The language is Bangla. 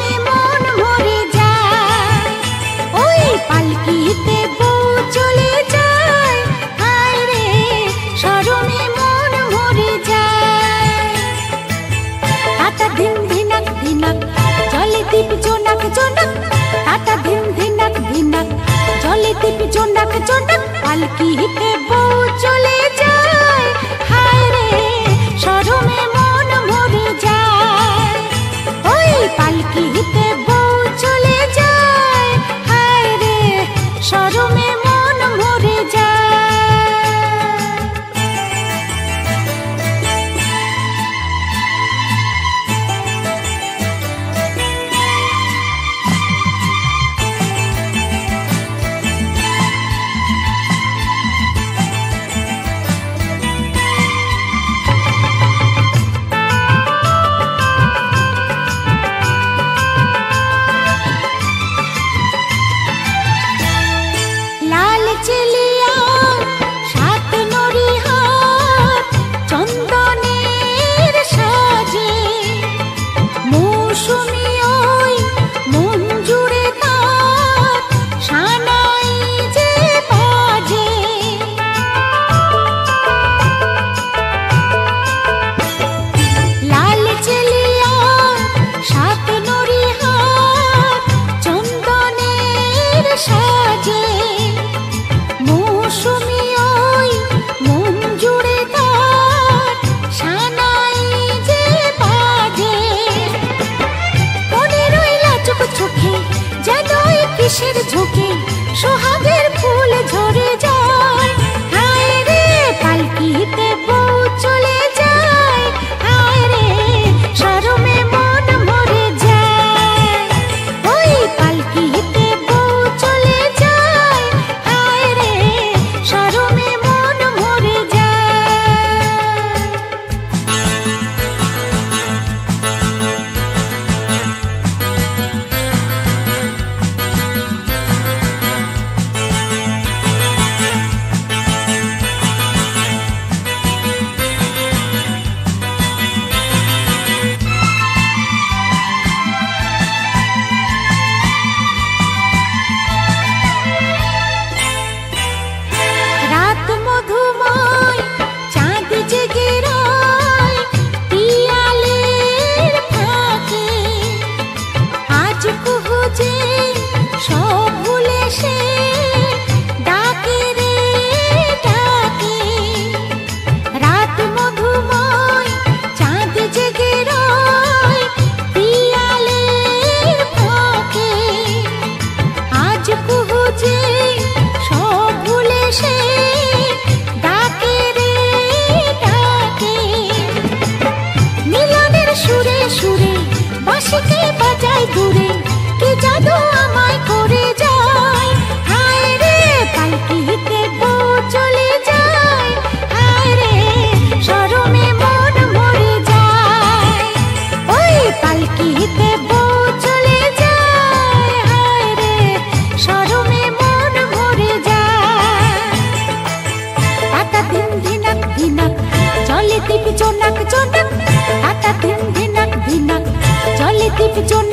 শরমে মন ভরে যায়। ওই পালকিতে বউ চলে যায়, হায় রে শরমে মন ভরে যায়। টাটা ধিন ধিনাক ধিনাক জলে দীপ জোনাক জোনাক, টাটা ধিন ধিনাক ধিনাক জলে দীপ জোনাক জোনাক। পালকিতে বউ চলে যায়, হায় রে শরমে মন ভরে যায়। ওই পালকিতে বউ চলে যায়, হায় রে শরমে মন ভরে যায়। চেলিয়া সাত নরিহাত চন্দনের সাজে, মৌসুমী ওই মন জুড়ে তার সানাই যে বাজে। লাল চেলিয়া সাত নরিহাত চন্দনের সাজে, মৌসুমী ওই মন জুড়ে তার সানাই যে বাজে। মনে রইলা চোখ চোখে যেন কিসের ঝোঁকে সোহাগের ফুল ঝরে যায়, হায় রে পালকিতে বউ চলে যায়, হায় রে শরমে মন ভরে যায়। ওই পালকিতে বউ চলে যায়, হায় রে শরমে মন ভরে যায়। রাত মধুময় চাঁদ জেগে রয় পিয়ালের ফাঁকে, আজ কুহু যে সব ভুলে সে ডাকে রে ডাকে। রাত মধুময় চাঁদ জেগে রয় পিয়ালের ফাঁকে, আজ কুহু যে সব ভুলে সে ডাকে রে ডাকে। মিলনের সুরে সুরে বাঁশিকে বাজায় দূরে, কি জাদু আমায় করে যায়, হায় রে পালকিতে বউ চলে যায়, হায় রে শরমে মন ভরে যায়। ওই পালকিতে বউ চলে যায়, হায় রে শরমে মন ভরে যায়। টাটা ধিন ধিনাক ধিনাক জলে দীপ জোনাক জোনাক, টাটা ধিন ধিনাক ধিনাক জলে দীপ জোনাক